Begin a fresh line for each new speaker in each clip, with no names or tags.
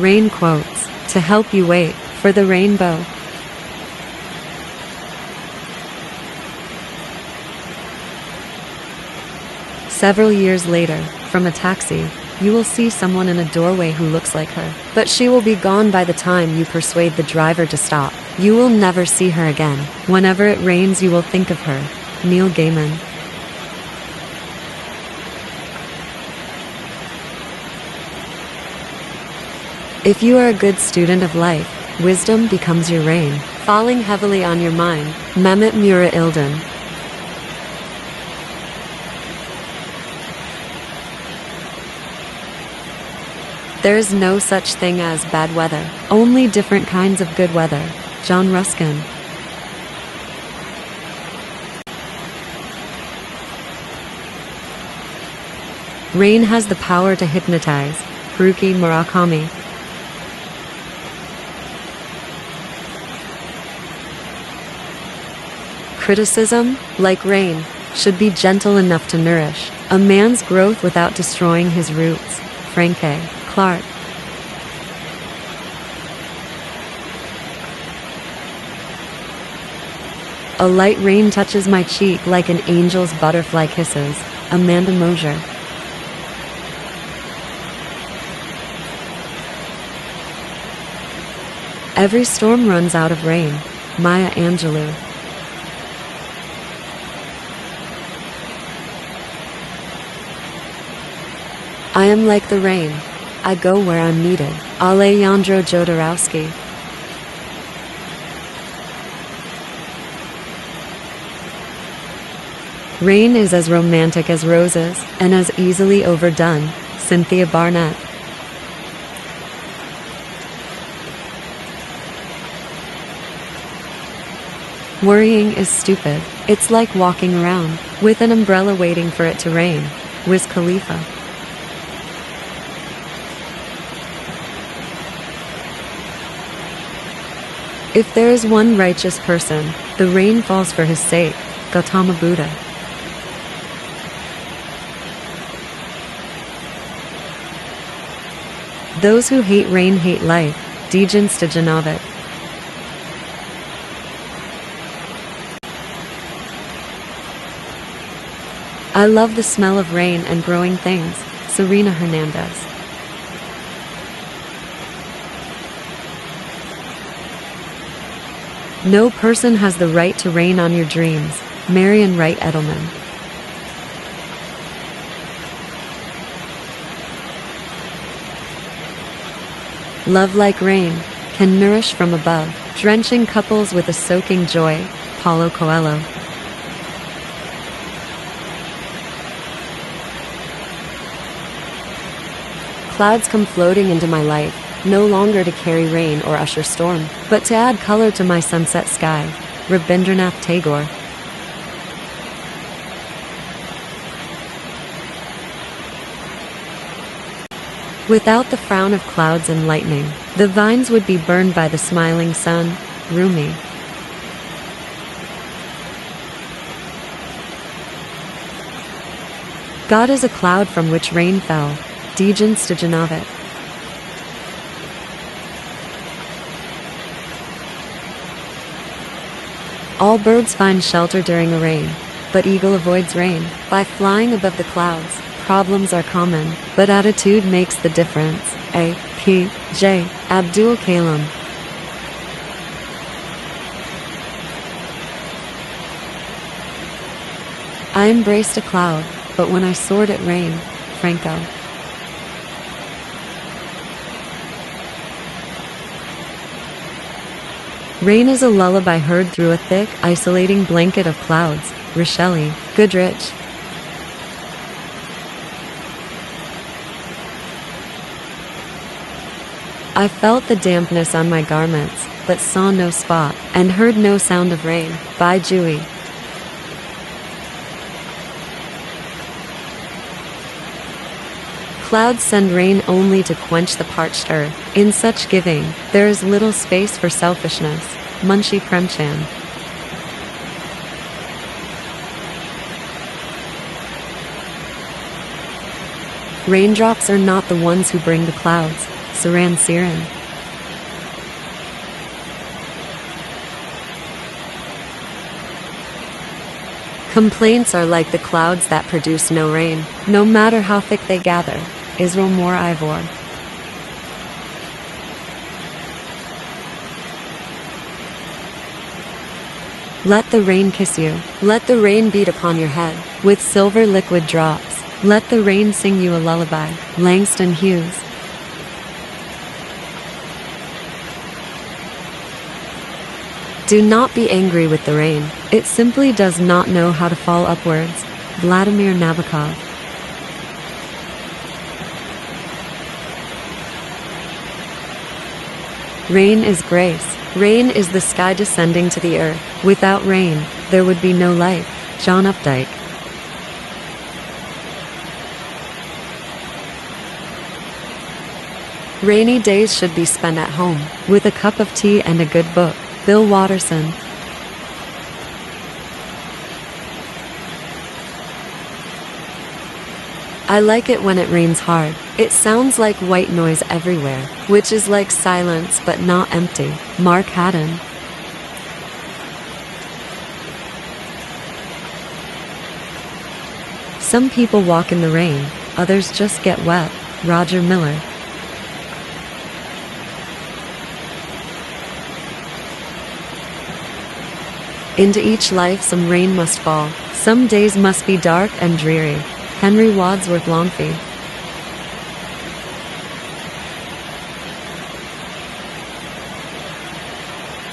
Rain quotes to help you wait for the rainbow. Several years later, from a taxi, you will see someone in a doorway who looks like her, but she will be gone by the time you persuade the driver to stop. You will never see her again. Whenever it rains, you will think of her. Neil Gaiman. If you are a good student of life, wisdom becomes your rain, falling heavily on your mind. Mehmet Mura Ilden. There is no such thing as bad weather, only different kinds of good weather. John Ruskin. Rain has the power to hypnotize. Haruki Murakami. Criticism, like rain, should be gentle enough to nourish a man's growth without destroying his roots. Frank A. Clark. A light rain touches my cheek like an angel's butterfly kisses. Amanda Mosier. Every storm runs out of rain. Maya Angelou. I am like the rain. I go where I'm needed. Alejandro Jodorowsky. Rain is as romantic as roses, and as easily overdone. Cynthia Barnett. Worrying is stupid. It's like walking around with an umbrella waiting for it to rain. Wiz Khalifa. If there is one righteous person, the rain falls for his sake. Gautama Buddha. Those who hate rain hate life. Dejan Stojanovic. I love the smell of rain and growing things. Serena Hernandez. No person has the right to rain on your dreams. Marian Wright Edelman. Love like rain can nourish from above, drenching couples with a soaking joy. Paulo Coelho. Clouds come floating into my life, no longer to carry rain or usher storm, but to add color to my sunset sky. Rabindranath Tagore. Without the frown of clouds and lightning, the vines would be burned by the smiling sun. Rumi. God is a cloud from which rain fell. Dejan Stojanovic. All birds find shelter during a rain, but eagle avoids rain by flying above the clouds. Problems are common, but attitude makes the difference. A. P. J. Abdul Kalam. I embraced a cloud, but when I soared it rained. Franco. Rain is a lullaby heard through a thick, isolating blanket of clouds. Rochelle Goodrich. I felt the dampness on my garments, but saw no spot, and heard no sound of rain. By Dewey. Clouds send rain only to quench the parched earth. In such giving, there is little space for selfishness. Munshi Premchand. Raindrops are not the ones who bring the clouds. Saran Siren. Complaints are like the clouds that produce no rain, no matter how thick they gather. Israel Moore Ivor. Let the rain kiss you. Let the rain beat upon your head with silver liquid drops. Let the rain sing you a lullaby. Langston Hughes. Do not be angry with the rain. It simply does not know how to fall upwards. Vladimir Nabokov. Rain is grace. Rain is the sky descending to the earth. Without rain, there would be no life. John Updike. Rainy days should be spent at home, with a cup of tea and a good book. Bill Watterson. I like it when it rains hard. It sounds like white noise everywhere, which is like silence but not empty. Mark Haddon. Some people walk in the rain, others just get wet. Roger Miller. Into each life some rain must fall. Some days must be dark and dreary. Henry Wadsworth Longfellow.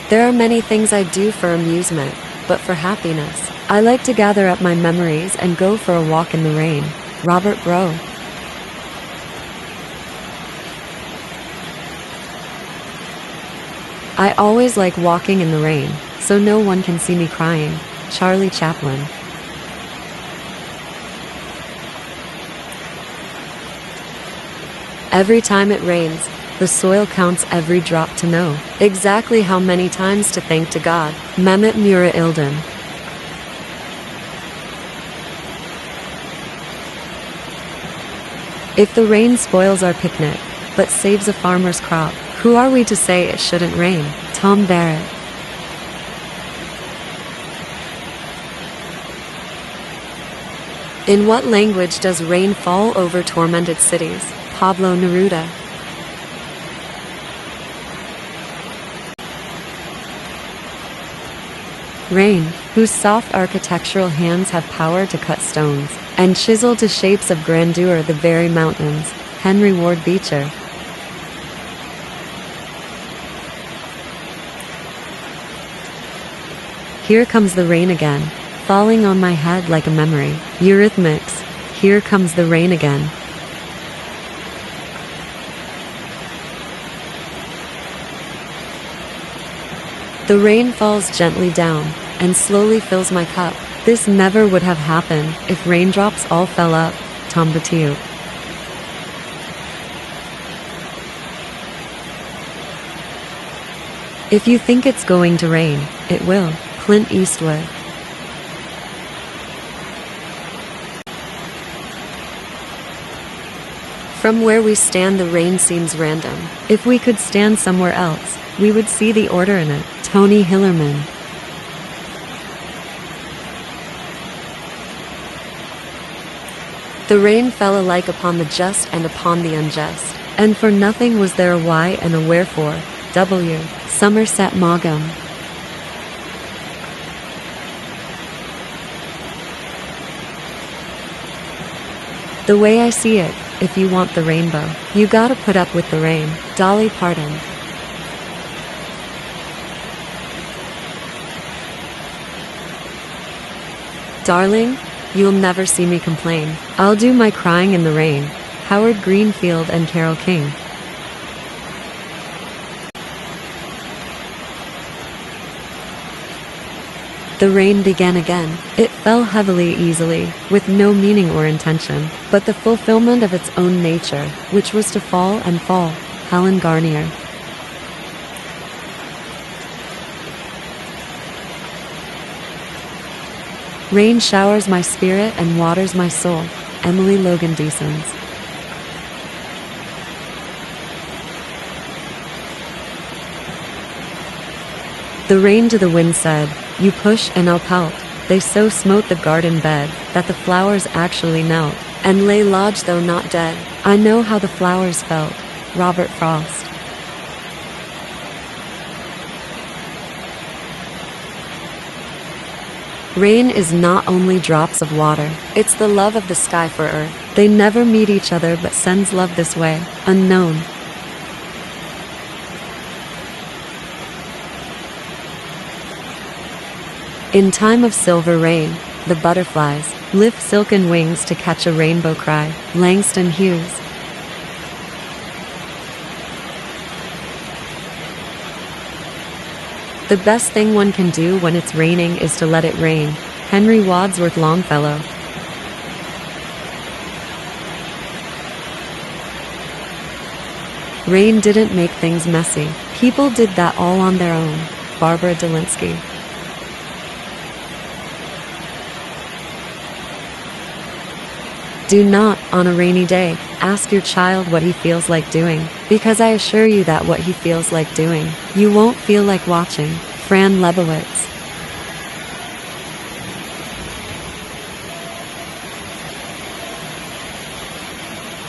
There are many things I do for amusement, but for happiness, I like to gather up my memories and go for a walk in the rain. Robert Brough. I always like walking in the rain, so no one can see me crying. Charlie Chaplin. Every time it rains, the soil counts every drop to know exactly how many times to thank to God. Mehmet Mura Ilden. If the rain spoils our picnic, but saves a farmer's crop, who are we to say it shouldn't rain? Tom Barrett. In what language does rain fall over tormented cities? Pablo Neruda. Rain, whose soft architectural hands have power to cut stones and chisel to shapes of grandeur the very mountains. Henry Ward Beecher. Here comes the rain again, falling on my head like a memory. Eurythmics. Here comes the rain again. The rain falls gently down and slowly fills my cup. This never would have happened if raindrops all fell up. Tom Batiuk. If you think it's going to rain, it will. Clint Eastwood. From where we stand, the rain seems random. If we could stand somewhere else, we would see the order in it. Tony Hillerman. The rain fell alike upon the just and upon the unjust, and for nothing was there a why and a wherefore. W. Somerset Maugham. The way I see it, if you want the rainbow, you gotta put up with the rain. Dolly Parton. Darling, you'll never see me complain. I'll do my crying in the rain. Howard Greenfield and Carole King. The rain began again. It fell heavily, easily, with no meaning or intention, but the fulfillment of its own nature, which was to fall and fall. Helen Garnier. Rain showers my spirit and waters my soul. Emily Logan Deasons. The rain to the wind said, "You push and I'll pelt." They so smote the garden bed that the flowers actually knelt, and lay lodged though not dead. I know how the flowers felt. Robert Frost. Rain is not only drops of water, it's the love of the sky for earth. They never meet each other but sends love this way, unknown. In time of silver rain, the butterflies lift silken wings to catch a rainbow cry. Langston Hughes. The best thing one can do when it's raining is to let it rain. Henry Wadsworth Longfellow. Rain didn't make things messy. People did that all on their own. Barbara Delinsky. Do not, on a rainy day, ask your child what he feels like doing, because I assure you that what he feels like doing, you won't feel like watching. Fran Lebowitz.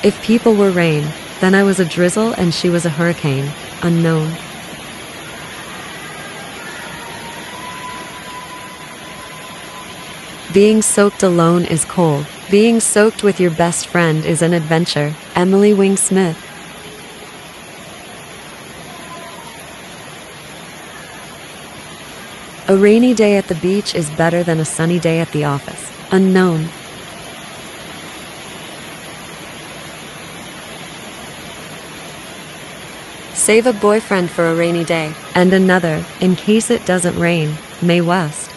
If people were rain, then I was a drizzle and she was a hurricane. Unknown. Being soaked alone is cold. Being soaked with your best friend is an adventure. Emily Wing Smith. A rainy day at the beach is better than a sunny day at the office. Unknown. Save a boyfriend for a rainy day, and another, in case it doesn't rain. Mae West.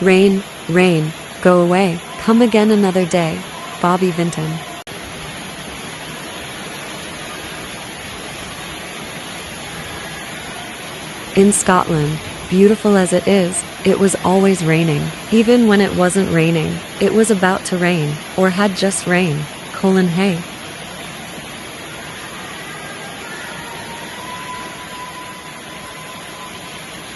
Rain, rain, go away, come again another day. Bobby Vinton. In Scotland, beautiful as it is, it was always raining. Even when it wasn't raining, it was about to rain, or had just rained. Colin Hay.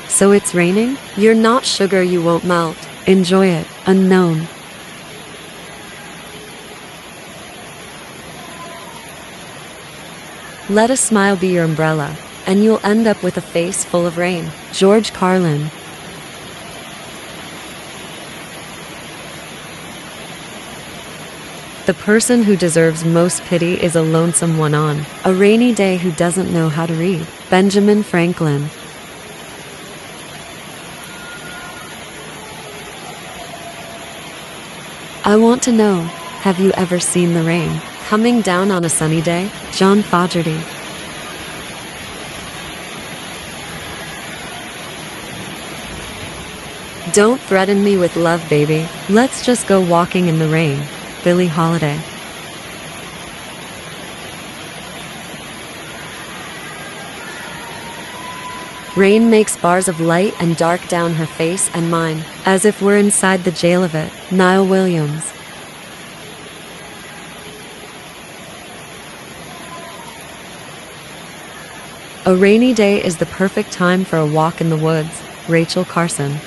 So it's raining? You're not sugar, you won't melt. Enjoy it. Unknown. Let a smile be your umbrella, and you'll end up with a face full of rain. George Carlin. The person who deserves most pity is a lonesome one on a rainy day who doesn't know how to read. Benjamin Franklin. I want to know, have you ever seen the rain coming down on a sunny day? John Fogerty. Don't threaten me with love, baby. Let's just go walking in the rain. Billie Holiday. Rain makes bars of light and dark down her face and mine, as if we're inside the jail of it. Niall Williams. A rainy day is the perfect time for a walk in the woods. Rachel Carson.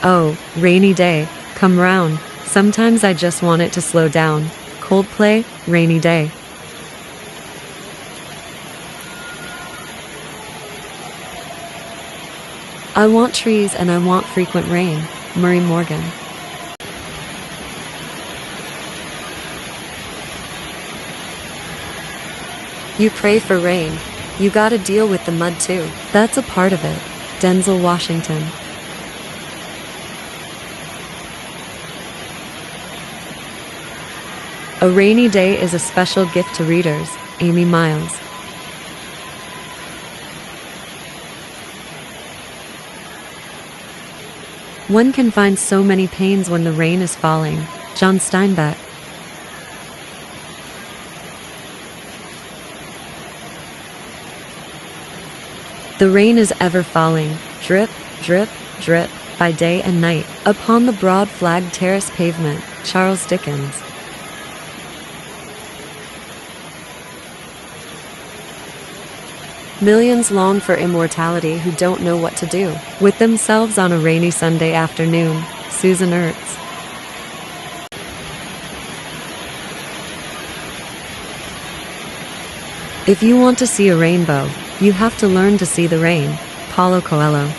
Oh, rainy day, come round. Sometimes I just want it to slow down. Coldplay, Rainy Day. I want trees and I want frequent rain. Murray Morgan. You pray for rain. You gotta deal with the mud too. That's a part of it. Denzel Washington. A rainy day is a special gift to readers. Amy Miles. One can find so many pains when the rain is falling. John Steinbeck. The rain is ever falling. Drip, drip, drip. by day and night, upon the broad flagged terrace pavement. Charles Dickens. Millions long for immortality who don't know what to do with themselves on a rainy Sunday afternoon. Susan Ertz. If you want to see a rainbow, you have to learn to see the rain. Paulo Coelho.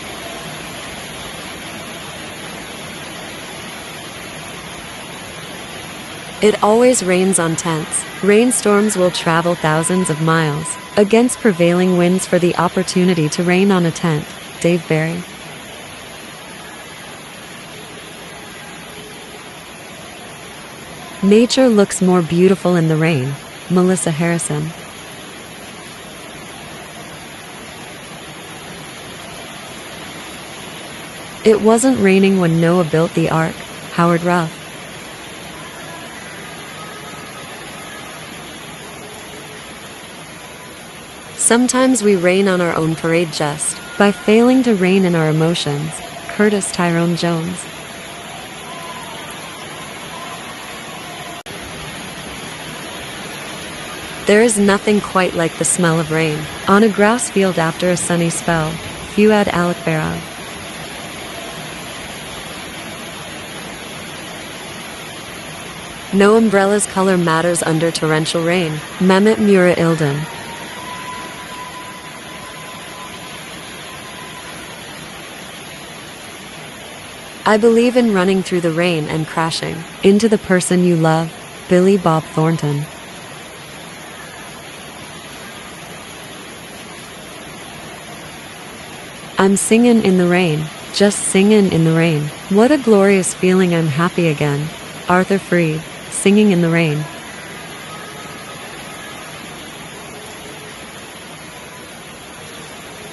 It always rains on tents. Rainstorms will travel thousands of miles against prevailing winds for the opportunity to rain on a tent. Dave Barry. Nature looks more beautiful in the rain. Melissa Harrison. It wasn't raining when Noah built the ark. Howard Ruff. Sometimes we rain on our own parade just by failing to rein in our emotions. Curtis Tyrone Jones. There is nothing quite like the smell of rain on a grass field after a sunny spell. Fuad Alekbarov. No umbrella's color matters under torrential rain. Mehmet Mura Ilden. I believe in running through the rain and crashing into the person you love. Billy Bob Thornton. I'm singin' in the rain, just singin' in the rain. What a glorious feeling, I'm happy again. Arthur Freed. Singing in the rain.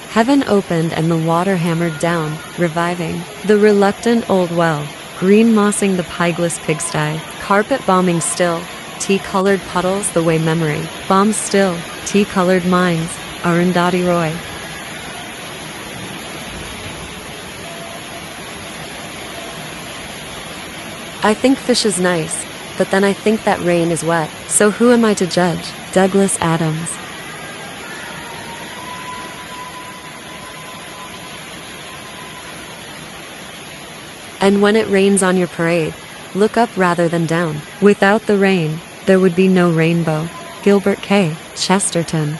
Heaven opened and the water hammered down, reviving the reluctant old well, green mossing the pigless pigsty, carpet bombing still, tea-colored puddles the way memory bombs still, tea-colored minds. Arundhati Roy. I think fish is nice, but then I think that rain is wet, so who am I to judge? Douglas Adams. And when it rains on your parade, look up rather than down. Without the rain, there would be no rainbow. Gilbert K. Chesterton.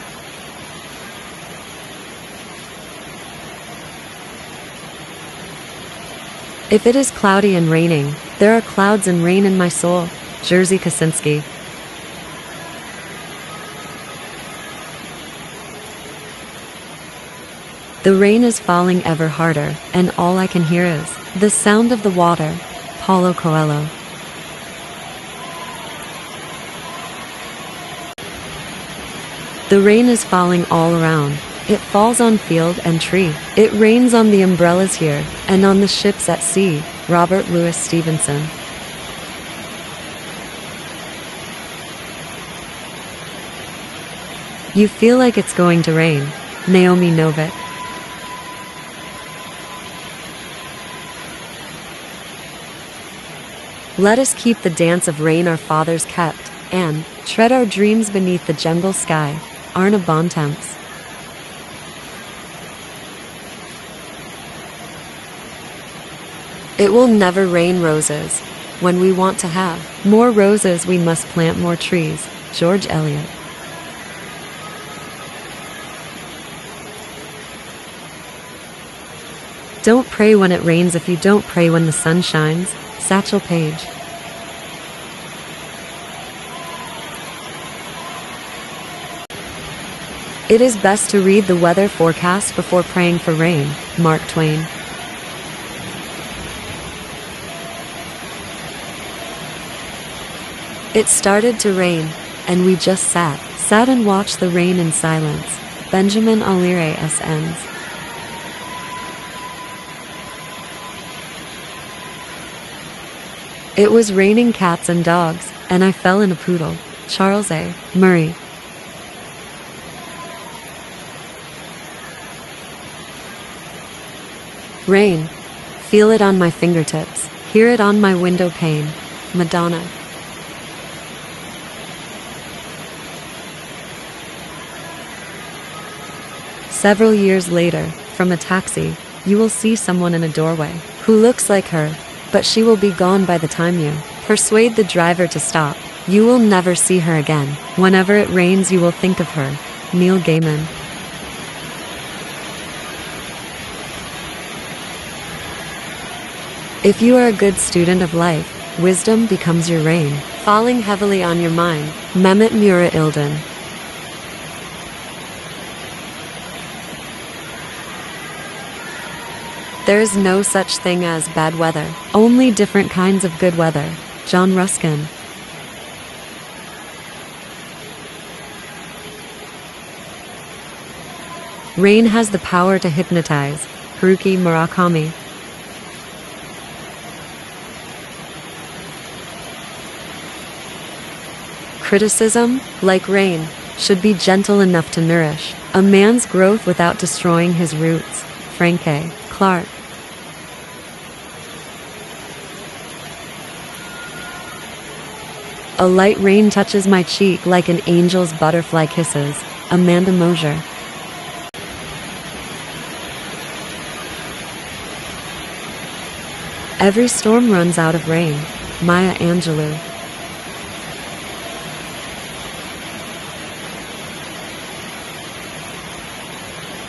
If it is cloudy and raining, there are clouds and rain in my soul. Jerzy Kosinski. The rain is falling ever harder, and all I can hear is the sound of the water. Paulo Coelho. The rain is falling all around. It falls on field and tree. It rains on the umbrellas here, and on the ships at sea. Robert Louis Stevenson. You feel like it's going to rain. Naomi Novik. Let us keep the dance of rain our fathers kept, and tread our dreams beneath the jungle sky. Arna Bontemps. It will never rain roses. When we want to have more roses, we must plant more trees. George Eliot. Don't pray when it rains if you don't pray when the sun shines. Satchel Paige. It is best to read the weather forecast before praying for rain. Mark Twain. It started to rain, and we just sat and watched the rain in silence. Benjamin Alire S.N.s. It was raining cats and dogs, and I fell in a poodle. Charles A. Murray. Rain Feel it on my fingertips. Hear it on my window pane. Madonna. Several years later, from a taxi, you will see someone in a doorway who looks like her, but she will be gone by the time you persuade the driver to stop. You will never see her again. Whenever it rains, you will think of her. Neil Gaiman. If you are a good student of life, wisdom becomes your rain, falling heavily on your mind. Mehmet Mura Ilden. There is no such thing as bad weather, only different kinds of good weather. John Ruskin. Rain has the power to hypnotize. Haruki Murakami. Criticism, like rain, should be gentle enough to nourish a man's growth without destroying his roots. Frank A. Clark. A light rain touches my cheek like an angel's butterfly kisses. Amanda Mosier. Every storm runs out of rain. Maya Angelou.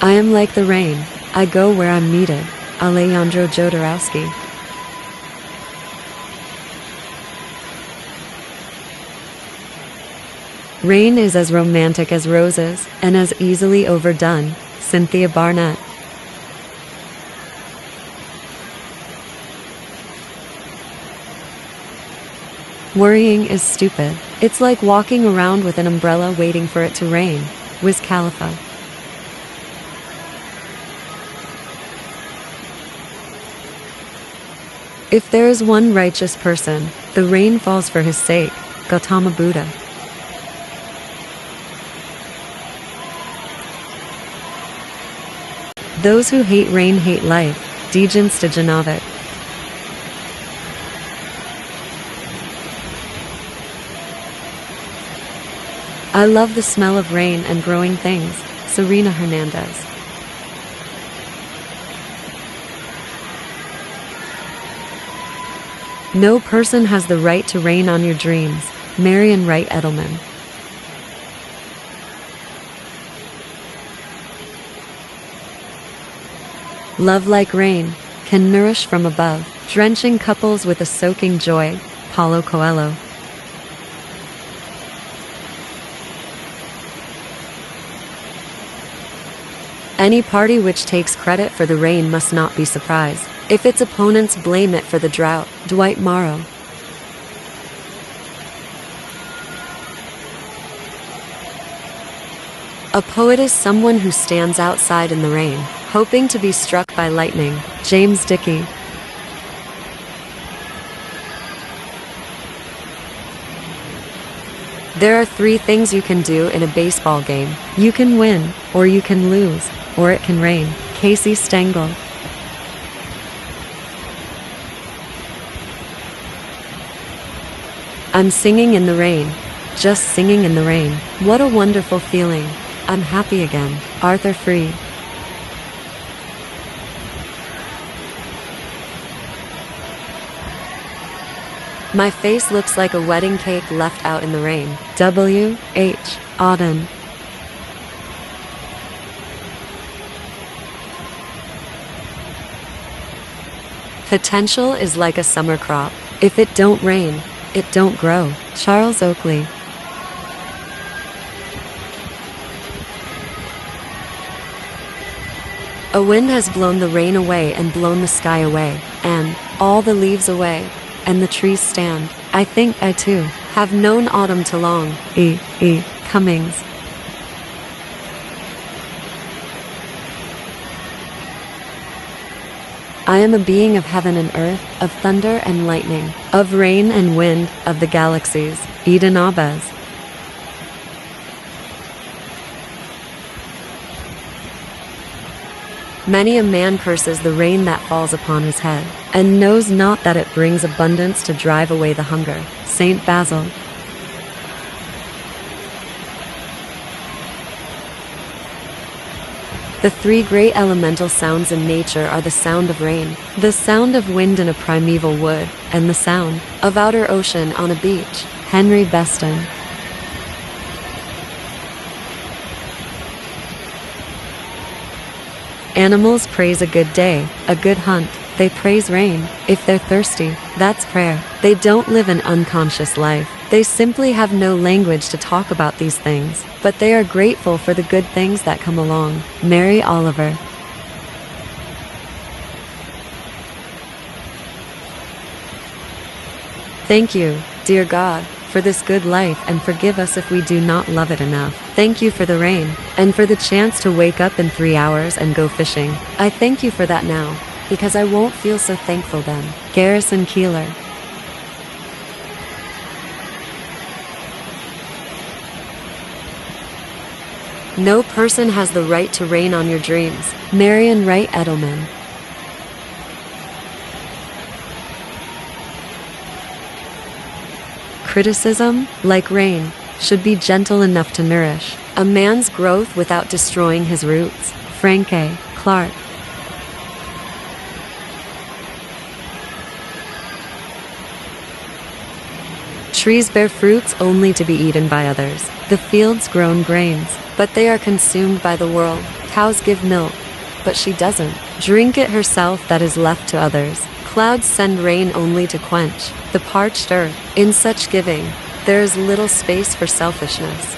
I am like the rain. I go where I'm needed. Alejandro Jodorowsky. Rain is as romantic as roses, and as easily overdone. Cynthia Barnett. Worrying is stupid. It's like walking around with an umbrella waiting for it to rain. Wiz Khalifa. If there is one righteous person, the rain falls for his sake. Gautama Buddha. Those who hate rain hate life. Dejan Stojanovic. I love the smell of rain and growing things. Serena Hernandez. No person has the right to rain on your dreams. Marian Wright Edelman. Love like rain can nourish from above, drenching couples with a soaking joy. Paulo Coelho. Any party which takes credit for the rain must not be surprised if its opponents blame it for the drought. Dwight Morrow. A poet is someone who stands outside in the rain, hoping to be struck by lightning. James Dickey. There are three things you can do in a baseball game. You can win, or you can lose, or it can rain. Casey Stengel. I'm singing in the rain. Just singing in the rain. What a wonderful feeling. I'm happy again. Arthur Freed. My face looks like a wedding cake left out in the rain. W. H. Auden. Potential is like a summer crop. If it don't rain, it don't grow. Charles Oakley. A wind has blown the rain away and blown the sky away, and all the leaves away, and the trees stand. I think I too have known autumn too long. E. Cummings. I am a being of heaven and earth, of thunder and lightning, of rain and wind, of the galaxies. Eden Abez. Many a man curses the rain that falls upon his head, and knows not that it brings abundance to drive away the hunger. Saint Basil. The three great elemental sounds in nature are the sound of rain, the sound of wind in a primeval wood, and the sound of outer ocean on a beach. Henry Beston. Animals praise a good day, a good hunt. They praise rain. If they're thirsty, that's prayer. They don't live an unconscious life. They simply have no language to talk about these things, but they are grateful for the good things that come along. Mary Oliver. Thank you, dear God, for this good life, and forgive us if we do not love it enough. Thank you for the rain, and for the chance to wake up in 3 hours and go fishing. I thank you for that now, because I won't feel so thankful then. Garrison Keillor. No person has the right to rain on your dreams. Marion Wright Edelman. Criticism, like rain, should be gentle enough to nourish a man's growth without destroying his roots. Frank A. Clark. Trees bear fruits only to be eaten by others. The fields grow grains, but they are consumed by the world. Cows give milk, but she doesn't drink it herself, that is left to others. Clouds send rain only to quench the parched earth. In such giving, there is little space for selfishness.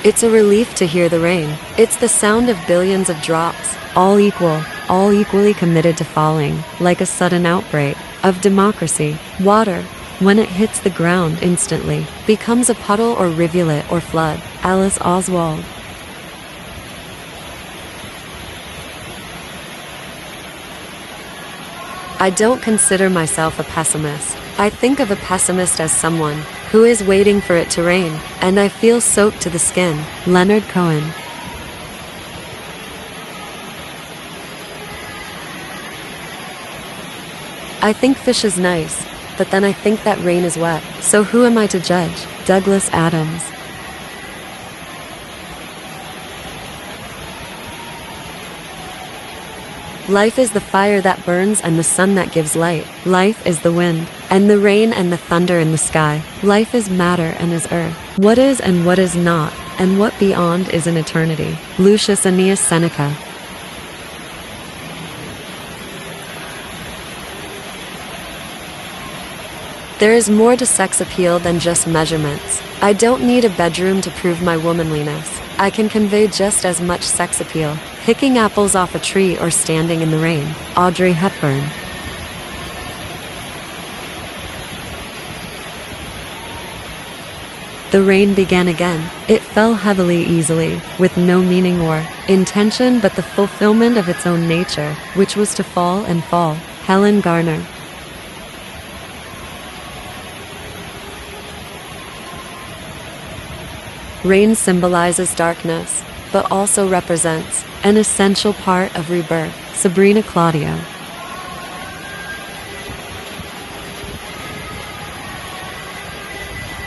It's a relief to hear the rain. It's the sound of billions of drops, all equal, all equally committed to falling, like a sudden outbreak of democracy. Water, when it hits the ground instantly, becomes a puddle or rivulet or flood. Alice Oswald. I don't consider myself a pessimist. I think of a pessimist as someone who is waiting for it to rain, and I feel soaked to the skin. Leonard Cohen. I think fish is nice, but then I think that rain is wet. So who am I to judge? Douglas Adams. Life is the fire that burns and the sun that gives light. Life is the wind, and the rain and the thunder in the sky. Life is matter and is earth. What is and what is not, and what beyond is an eternity. Lucius Aeneas Seneca. There is more to sex appeal than just measurements. I don't need a bedroom to prove my womanliness. I can convey just as much sex appeal, picking apples off a tree or standing in the rain. Audrey Hepburn. The rain began again. It fell heavily, easily, with no meaning or intention but the fulfillment of its own nature, which was to fall and fall. Helen Garner. Rain symbolizes darkness, but also represents an essential part of rebirth. Sabrina Claudio.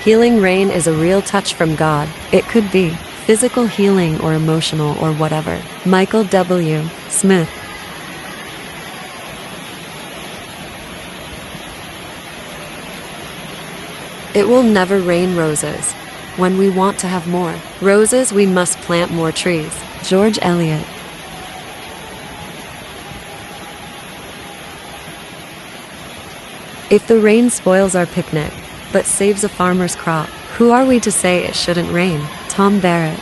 Healing rain is a real touch from God. It could be physical healing or emotional or whatever. Michael W. Smith. It will never rain roses. When we want to have more roses, we must plant more trees. George Eliot. If the rain spoils our picnic, but saves a farmer's crop, who are we to say it shouldn't rain? Tom Barrett.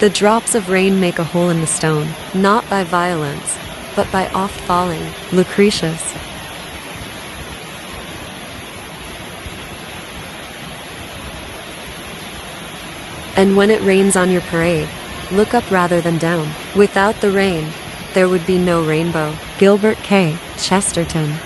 The drops of rain make a hole in the stone, not by violence, but by oft falling. Lucretius. And when it rains on your parade, look up rather than down. Without the rain, there would be no rainbow. Gilbert K. Chesterton.